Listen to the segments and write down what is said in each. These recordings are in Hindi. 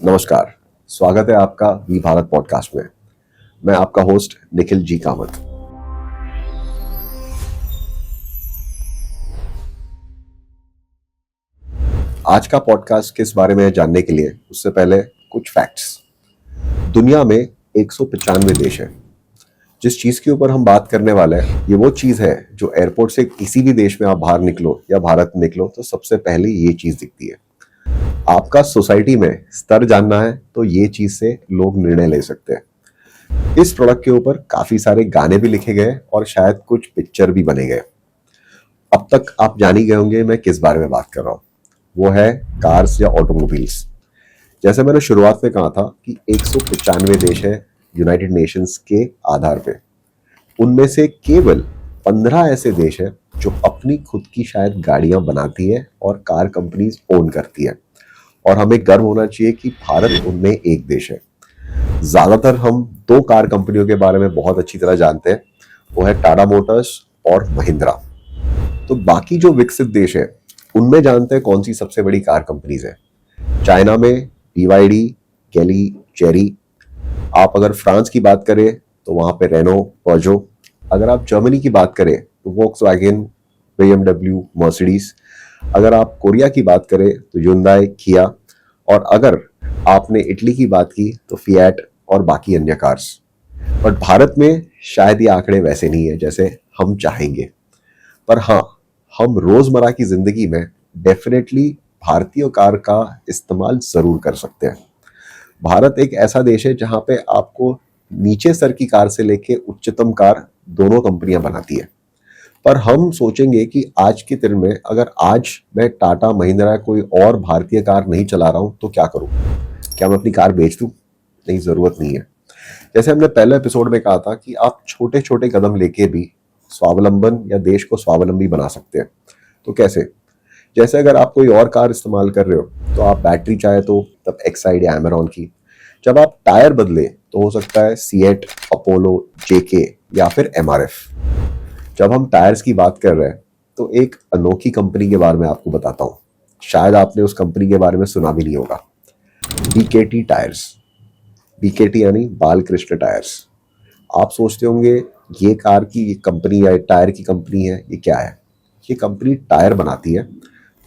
नमस्कार, स्वागत है आपका वी भारत पॉडकास्ट में। मैं आपका होस्ट निखिल जी कामत। आज का पॉडकास्ट किस बारे में है जानने के लिए उससे पहले कुछ फैक्ट्स। दुनिया में 195 देश हैं। जिस चीज के ऊपर हम बात करने वाले हैं ये वो चीज है जो एयरपोर्ट से किसी भी देश में आप बाहर निकलो या भारत निकलो तो सबसे पहले ये चीज दिखती है। आपका सोसाइटी में स्तर जानना है तो ये चीज से लोग निर्णय ले सकते हैं। इस प्रोडक्ट के ऊपर काफी सारे गाने भी लिखे गए और शायद कुछ पिक्चर भी बने गए। अब तक आप जान ही गए होंगे मैं किस बारे में बात कर रहा हूँ। वो है कार्स या ऑटोमोबाइल्स। जैसे मैंने शुरुआत में कहा था कि 195 देश है यूनाइटेड नेशंस के आधार पे। उनमें से केवल 15 ऐसे देश हैं जो अपनी खुद की शायद गाड़ियां बनाती है और कार कंपनीज ओन करती है, और हमें गर्व होना चाहिए कि भारत उनमें एक देश है। ज्यादातर हम दो कार कंपनियों के बारे में बहुत अच्छी तरह जानते हैं, वो है टाटा मोटर्स और महिंद्रा। तो बाकी जो विकसित देश है उनमें जानते हैं कौन सी सबसे बड़ी कार कंपनीज है। चाइना में BYD, केली, चेरी। आप अगर फ्रांस की बात करें तो वहां पे रेनो, पर्जो। अगर आप जर्मनी की बात करें तो वोक्सवैगन, BMW, मर्सिडीज। अगर आप कोरिया की बात करें तो ह्युंडई, किया। और अगर आपने इटली की बात की तो फिएट और बाकी अन्य कार्स। बट भारत में शायद ये आंकड़े वैसे नहीं है जैसे हम चाहेंगे। पर हाँ, हम रोजमर्रा की जिंदगी में डेफिनेटली भारतीय कार का इस्तेमाल जरूर कर सकते हैं। भारत एक ऐसा देश है जहां पे आपको नीचे स्तर की कार से लेके उच्चतम कार दोनों कंपनियां बनाती है। पर हम सोचेंगे कि आज के दिन में अगर आज मैं टाटा महिंद्रा कोई और भारतीय कार नहीं चला रहा हूं तो क्या करूं? क्या मैं अपनी कार बेच दूं? नहीं, जरूरत नहीं है। जैसे हमने पहले एपिसोड में कहा था कि आप छोटे छोटे कदम लेके भी स्वावलंबन या देश को स्वावलंबी बना सकते हैं। तो कैसे? जैसे अगर आप कोई और कार इस्तेमाल कर रहे हो तो आप बैटरी चाहे तो तब एक्साइड या एमेरॉन की। जब आप टायर बदले तो हो सकता है सीएट, अपोलो, जेके या फिर MRF। जब हम टायर्स की बात कर रहे हैं तो एक अनोखी कंपनी के बारे में आपको बताता हूँ। शायद आपने उस कंपनी के बारे में सुना भी नहीं होगा। BKT tyres. BKT यानी बालकृष्ण टायर्स। आप सोचते होंगे ये कार की कंपनी या टायर की कंपनी है, ये क्या है? ये कंपनी टायर बनाती है,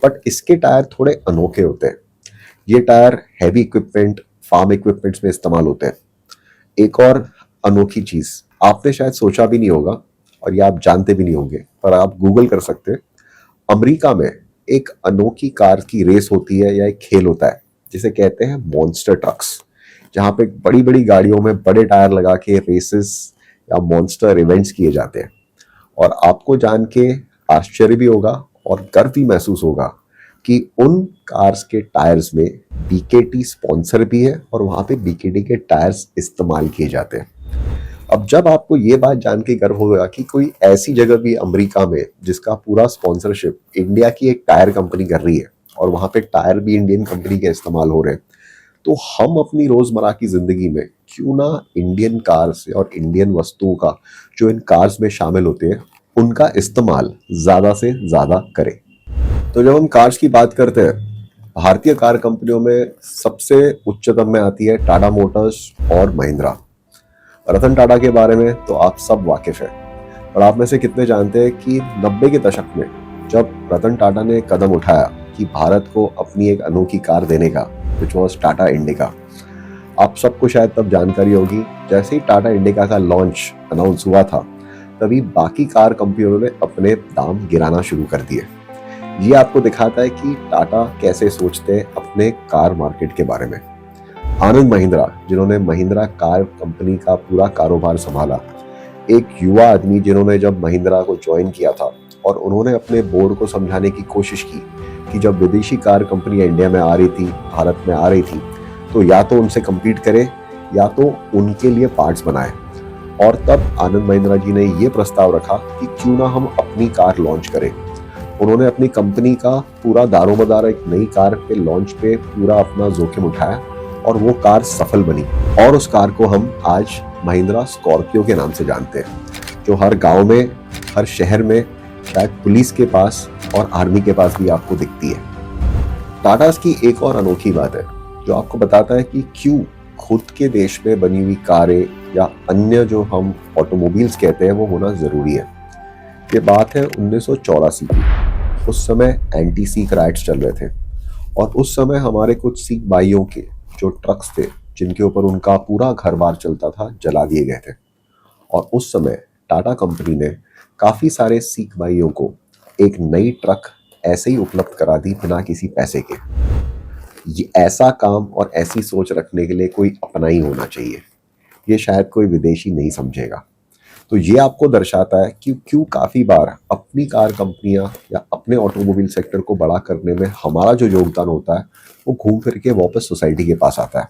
बट इसके टायर थोड़े अनोखे होते हैं। ये tyre heavy equipment, farm equipments में इस्तेमाल होते हैं। एक और अनोखी चीज आपने शायद सोचा भी नहीं होगा और ये आप जानते भी नहीं होंगे, पर आप गूगल कर सकते हैं। अमेरिका में एक अनोखी कार की रेस होती है या एक खेल होता है जिसे कहते हैं मॉन्स्टर ट्रक्स, जहां पे बड़ी बड़ी गाड़ियों में बड़े टायर लगा के रेसेस या मॉन्स्टर इवेंट्स किए जाते हैं। और आपको जान के आश्चर्य भी होगा और गर्व भी महसूस होगा कि उन कार्स के टायर्स में BKT स्पॉन्सर भी है और वहां पे BKT के टायर्स इस्तेमाल किए जाते हैं। अब जब आपको ये बात जान के गर्व होगा कि कोई ऐसी जगह भी अमेरिका में जिसका पूरा स्पॉन्सरशिप इंडिया की एक टायर कंपनी कर रही है और वहां पे टायर भी इंडियन कंपनी के इस्तेमाल हो रहे हैं, तो हम अपनी रोजमर्रा की जिंदगी में क्यों ना इंडियन कार्स और इंडियन वस्तुओं का जो इन कार्स में शामिल होते हैं उनका इस्तेमाल ज्यादा से ज्यादा करें। तो जब हम कार्स की बात करते हैं, भारतीय कार कंपनियों में सबसे उच्चतम में आती है टाटा मोटर्स और महिंद्रा। रतन टाटा के बारे में तो आप सब वाकिफ हैं, और आप में से कितने जानते हैं कि 90 के दशक में जब रतन टाटा ने कदम उठाया कि भारत को अपनी एक अनोखी कार देने का, विच वॉज टाटा इंडिका। आप सबको शायद तब जानकारी होगी जैसे ही टाटा इंडिका का लॉन्च अनाउंस हुआ था तभी बाकी कार कंपनियों ने अपने दाम गिराना शुरू कर दिए। ये आपको दिखाता है कि टाटा कैसे सोचते हैं अपने कार मार्केट के बारे में। आनंद महिंद्रा, जिन्होंने महिंद्रा कार कंपनी का पूरा कारोबार संभाला, एक युवा आदमी जिन्होंने जब महिंद्रा को ज्वाइन किया था और उन्होंने अपने बोर्ड को समझाने की कोशिश की कि जब विदेशी कार कंपनियां इंडिया में आ रही थी, भारत में आ रही थी, तो या तो उनसे कम्पीट करे या तो उनके लिए पार्ट्स बनाए। और तब आनंद महिंद्रा जी ने ये प्रस्ताव रखा कि क्यों ना हम अपनी कार लॉन्च करें। उन्होंने अपनी कंपनी का पूरा दारोमदार एक नई कार पे लॉन्च पे पूरा अपना जोखिम उठाया और वो कार सफल बनी। और उस कार को हम आज महिंद्रा स्कॉर्पियो के नाम से जानते हैं, जो हर गांव में, हर शहर में, शायद पुलिस के पास और आर्मी के पास भी आपको दिखती है। टाटास की एक और अनोखी बात है जो आपको बताता है कि क्यों खुद के देश में बनी हुई कारें या अन्य जो हम ऑटोमोबाइल्स कहते हैं वो होना ज़रूरी है। ये बात है 1984 की। उस समय एंटी सिख राइट्स चल रहे थे और उस समय हमारे कुछ सिख भाइयों के जो ट्रक्स थे जिनके ऊपर उनका पूरा घर बार चलता था जला दिए गए थे। और उस समय टाटा कंपनी ने काफ़ी सारे सिख भाइयों को एक नई ट्रक ऐसे ही उपलब्ध करा दी बिना किसी पैसे के। ये ऐसा काम और ऐसी सोच रखने के लिए कोई अपना ही होना चाहिए, ये शायद कोई विदेशी नहीं समझेगा। तो ये आपको दर्शाता है कि क्यों काफ़ी बार अपनी कार कंपनियां या अपने ऑटोमोबाइल सेक्टर को बड़ा करने में हमारा जो योगदान होता है वो घूम फिर के वापस सोसाइटी के पास आता है।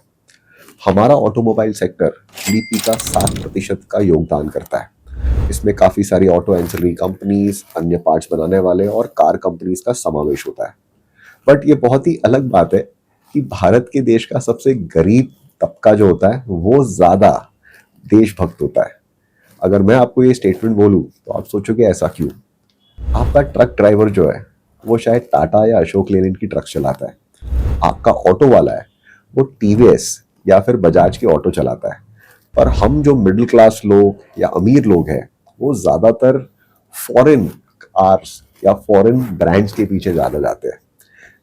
हमारा ऑटोमोबाइल सेक्टर जीडीपी का 7% का योगदान करता है। इसमें काफ़ी सारी ऑटो एंसिलरी कंपनीज, अन्य पार्ट्स बनाने वाले और कार कंपनीज का समावेश होता है। बट ये बहुत ही अलग बात है कि भारत के देश का सबसे गरीब तबका जो होता है वो ज़्यादा देशभक्त होता है। अगर मैं आपको ये स्टेटमेंट बोलूँ तो आप सोचोगे ऐसा क्यों? आपका ट्रक ड्राइवर जो है वो शायद टाटा या अशोक लेलैंड की ट्रक चलाता है। आपका ऑटो वाला है वो टीवीएस या फिर बजाज की ऑटो चलाता है। पर हम जो मिडिल क्लास लोग या अमीर लोग हैं वो ज़्यादातर फॉरेन कार्स या फॉरेन ब्रांड्स के पीछे ज़्यादा जाते हैं।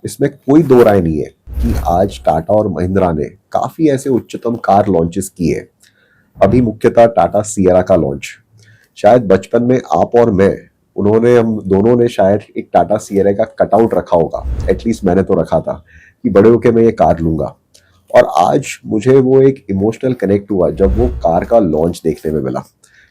इसमें कोई दो राय नहीं है कि आज टाटा और महिंद्रा ने काफ़ी ऐसे उच्चतम कार लॉन्चेस किए। अभी मुख्यतः टाटा सियरा का लॉन्च, शायद बचपन में आप और मैं हम दोनों ने शायद एक टाटा सियरा का कटआउट रखा होगा, एटलीस्ट मैंने तो रखा था कि बड़े होके मैं ये कार लूंगा। और आज मुझे वो एक इमोशनल कनेक्ट हुआ जब वो कार का लॉन्च देखने में मिला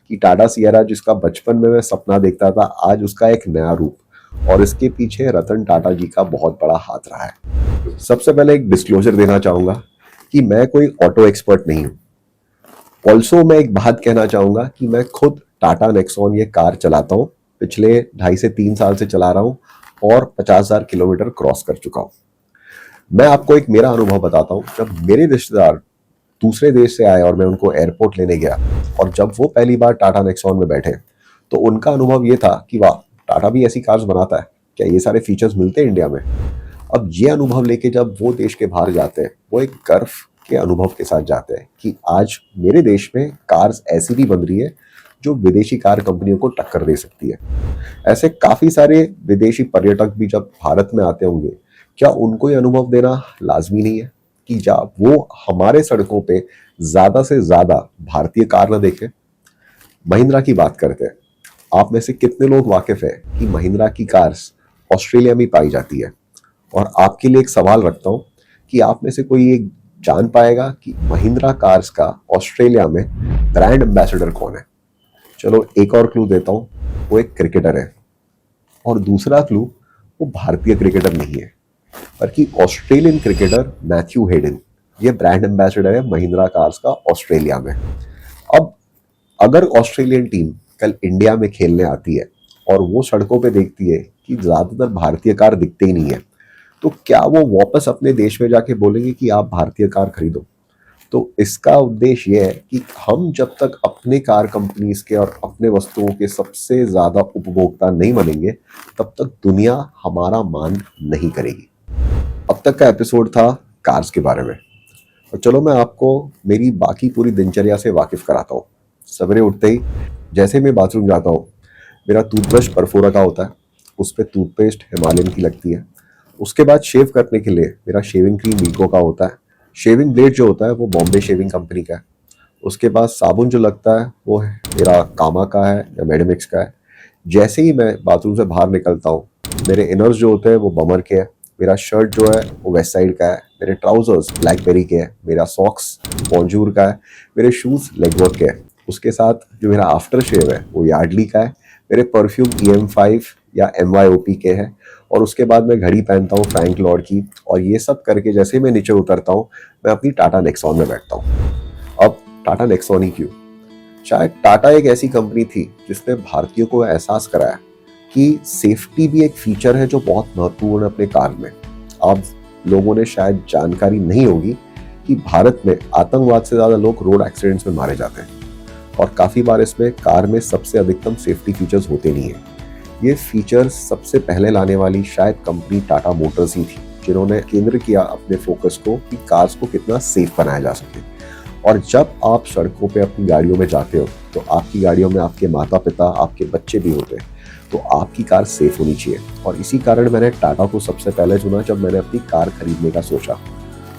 कि टाटा सियरा जिसका बचपन में मैं सपना देखता था आज उसका एक नया रूप, और इसके पीछे रतन टाटा जी का बहुत बड़ा हाथ रहा है। सबसे पहले एक डिस्क्लोजर देना चाहूंगा कि मैं कोई ऑटो एक्सपर्ट नहीं हूँ। ऑल्सो मैं एक बात कहना चाहूंगा कि मैं खुद टाटा नेक्सॉन ये कार चलाता हूँ, पिछले 2.5 से 3 साल से चला रहा हूँ और 50,000 किलोमीटर क्रॉस कर चुका हूँ। मैं आपको एक मेरा अनुभव बताता हूँ। जब मेरे रिश्तेदार दूसरे देश से आए और मैं उनको एयरपोर्ट लेने गया और जब वो पहली बार टाटा नेक्सॉन में बैठे तो उनका अनुभव ये था कि वाह, टाटा भी ऐसी कार्स बनाता है क्या, ये सारे फीचर्स मिलते हैं इंडिया में। अब ये अनुभव लेके जब वो देश के बाहर जाते हैं वो एक गर्व के अनुभव के साथ जाते हैं कि आज मेरे देश में कार्स ऐसी भी बन रही है जो विदेशी कार कंपनियों को टक्कर दे सकती है। ऐसे काफ़ी सारे विदेशी पर्यटक भी जब भारत में आते होंगे, क्या उनको ये अनुभव देना लाजमी नहीं है कि जब वो हमारे सड़कों पे ज़्यादा से ज़्यादा भारतीय कार ना देखें? महिंद्रा की बात करते हैं। आप में से कितने लोग वाकिफ है कि महिंद्रा की कार्स ऑस्ट्रेलिया में पाई जाती है? और आपके लिए एक सवाल रखता हूं कि आप में से कोई एक जान पाएगा कि महिंद्रा कार्स का ऑस्ट्रेलिया में ब्रांड एम्बेसडर कौन है? चलो एक और क्लू देता हूं, वो एक क्रिकेटर है। और दूसरा क्लू, वो भारतीय क्रिकेटर नहीं है बल्कि ऑस्ट्रेलियन क्रिकेटर मैथ्यू हेडन। ये ब्रांड एम्बेसडर है महिंद्रा कार्स का ऑस्ट्रेलिया में। अब अगर ऑस्ट्रेलियन टीम कल इंडिया में खेलने आती है और वो सड़कों पे देखती है कि ज़्यादातर भारतीय कार दिखते ही नहीं है, तो क्या वो वापस अपने देश में जाके बोलेंगे कि आप भारतीय कार खरीदो? तो इसका उद्देश्य ये है कि हम जब तक अपने कार कंपनीज के और अपने वस्तुओं के सबसे ज़्यादा उपभोक्ता नहीं बनेंगे तब तक दुनिया हमारा मान नहीं करेगी। अब तक का एपिसोड था कार्स के बारे में, और चलो मैं आपको मेरी बाकी पूरी दिनचर्या से वाकिफ कराता हूँ। सवेरे उठते ही जैसे मैं बाथरूम जाता हूँ, मेरा टूथब्रश परफोरा का होता है, उस पर टूथपेस्ट हिमालयन की लगती है। उसके बाद शेव करने के लिए मेरा शेविंग क्रीम वीको का होता है। शेविंग ब्लेड जो होता है वो बॉम्बे शेविंग कंपनी का है। उसके बाद साबुन जो लगता है वो मेरा कामा का है या मेडिमिक्स का है। जैसे ही मैं बाथरूम से बाहर निकलता हूँ, मेरे इनर्स जो होते हैं वो बमर के हैं, मेरा शर्ट जो है वो वेस्ट साइड का है, मेरे ट्राउजर्स ब्लैकबेरी के हैं, मेरा सॉक्स बॉन्जूर का है, मेरे शूज़ लेगवर्क के हैं। उसके साथ जो मेरा आफ्टर शेव है वो यार्डली का है, मेरे परफ्यूम EM5 या MYOP के हैं, और उसके बाद मैं घड़ी पहनता हूँ फ्रैंक लॉर्ड की। और ये सब करके जैसे मैं नीचे उतरता हूँ मैं अपनी टाटा नेक्सॉन में बैठता हूँ। अब टाटा नेक्सॉन ही क्यों? शायद टाटा एक ऐसी कंपनी थी जिसने भारतीयों को एहसास कराया कि सेफ्टी भी एक फीचर है जो बहुत महत्वपूर्ण है अपने कार में। आप लोगों ने शायद जानकारी नहीं होगी कि भारत में आतंकवाद से ज़्यादा लोग रोड एक्सीडेंट्स में मारे जाते हैं, और काफ़ी बार इसमें कार में सबसे अधिकतम सेफ्टी फीचर्स होते नहीं हैं। ये फीचर्स सबसे पहले लाने वाली शायद कंपनी टाटा मोटर्स ही थी। जिन्होंने केंद्र किया अपने फोकस को कि कार्स को कितना सेफ बनाया जा सके। और जब आप सड़कों पे अपनी गाड़ियों में जाते हो तो आपकी गाड़ियों में आपके माता पिता, आपके बच्चे भी होते हैं, तो आपकी कार सेफ होनी चाहिए। और इसी कारण मैंने टाटा को सबसे पहले चुना जब मैंने अपनी कार खरीदने का सोचा।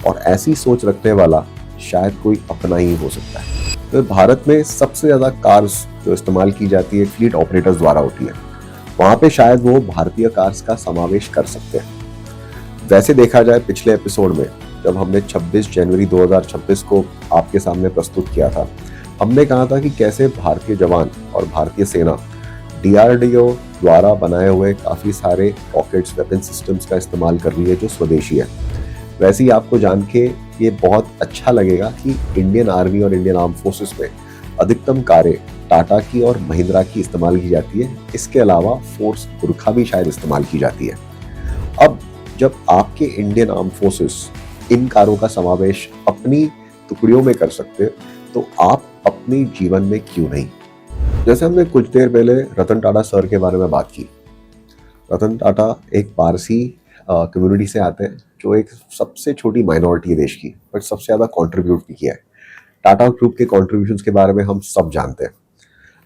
और ऐसी सोच रखने वाला शायद कोई अपना ही हो सकता है। तो भारत में सबसे ज़्यादा कार्स जो इस्तेमाल की जाती है फ्लीट ऑपरेटर्स द्वारा होती है, वहाँ पे शायद वो भारतीय कार्स का समावेश कर सकते हैं। वैसे देखा जाए पिछले एपिसोड में जब हमने 26 जनवरी 2026 को आपके सामने प्रस्तुत किया था, हमने कहा था कि कैसे भारतीय जवान और भारतीय सेना DRDO द्वारा बनाए हुए काफ़ी सारे रॉकेट्स, वेपन सिस्टम्स का इस्तेमाल कर रही है जो स्वदेशी है। वैसे ही आपको जान के ये बहुत अच्छा लगेगा कि इंडियन आर्मी और इंडियन आर्म फोर्सेस में अधिकतम कारें टाटा की और महिंद्रा की इस्तेमाल की जाती है। इसके अलावा फोर्स गुरखा भी शायद इस्तेमाल की जाती है। अब जब आपके इंडियन आर्म फोर्सेस इन कारों का समावेश अपनी टुकड़ियों में कर सकते तो आप अपने जीवन में क्यों नहीं। जैसे हमने कुछ देर पहले रतन टाटा सर के बारे में बात की। रतन टाटा एक पारसी कम्युनिटी से आते हैं जो एक सबसे छोटी माइनॉरिटी है देश की, बट सबसे ज़्यादा कंट्रीब्यूट भी किया है। टाटा ग्रुप के कंट्रीब्यूशंस के बारे में हम सब जानते हैं।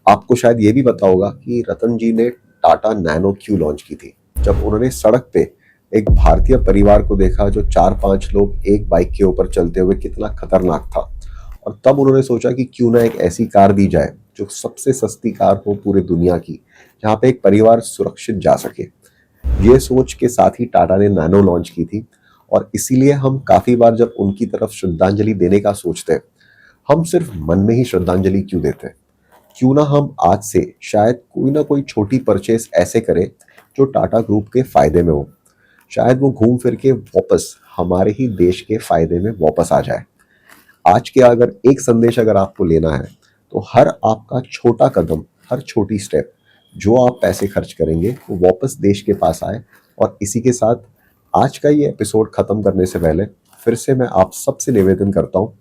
आपको शायद ये भी पता होगा कि रतन जी ने टाटा नैनो क्यों लॉन्च की थी। जब उन्होंने सड़क पे एक भारतीय परिवार को देखा जो 4-5 लोग एक बाइक के ऊपर चलते हुए कितना खतरनाक था, और तब उन्होंने सोचा कि क्यों ना एक ऐसी कार दी जाए जो सबसे सस्ती कार हो पूरी दुनिया की, जहाँ पे एक परिवार सुरक्षित जा सके। ये सोच के साथ ही टाटा ने नैनो लॉन्च की थी। और इसीलिए हम काफ़ी बार जब उनकी तरफ श्रद्धांजलि देने का सोचते हैं, हम सिर्फ मन में ही श्रद्धांजलि क्यों देते हैं। क्यों ना हम आज से शायद कोई ना कोई छोटी परचेस ऐसे करें जो टाटा ग्रुप के फ़ायदे में हो। शायद वो घूम फिर के वापस हमारे ही देश के फ़ायदे में वापस आ जाए। आज के अगर एक संदेश अगर आपको लेना है तो हर आपका छोटा कदम, हर छोटी स्टेप जो आप पैसे खर्च करेंगे वो वापस देश के पास आए। और इसी के साथ आज का ये एपिसोड ख़त्म करने से पहले फिर से मैं आप सबसे निवेदन करता हूँ,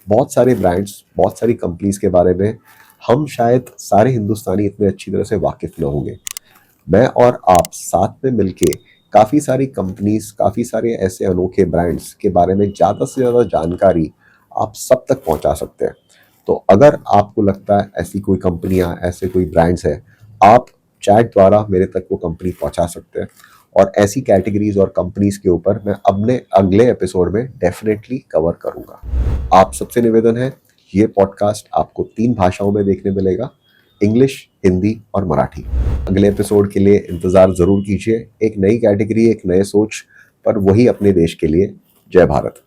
बहुत सारे ब्रांड्स, बहुत सारी कंपनीज के बारे में हम शायद सारे हिंदुस्तानी इतने अच्छी तरह से वाकिफ़ न होंगे। मैं और आप साथ में मिलके काफ़ी सारी कंपनीज, काफ़ी सारे ऐसे अनोखे ब्रांड्स के बारे में ज़्यादा से ज़्यादा जानकारी आप सब तक पहुंचा सकते हैं। तो अगर आपको लगता है ऐसी कोई कंपनियां, ऐसे कोई ब्रांड्स है, आप चैट द्वारा मेरे तक वो कंपनी पहुंचा सकते हैं। और ऐसी कैटेगरीज और कंपनीज के ऊपर मैं अपने अगले एपिसोड में डेफिनेटली कवर करूंगा। आप सबसे निवेदन है, ये पॉडकास्ट आपको 3 भाषाओं में देखने मिलेगा, इंग्लिश, हिंदी और मराठी। अगले एपिसोड के लिए इंतज़ार ज़रूर कीजिए। एक नई कैटेगरी, एक नए सोच पर, वही अपने देश के लिए। जय भारत।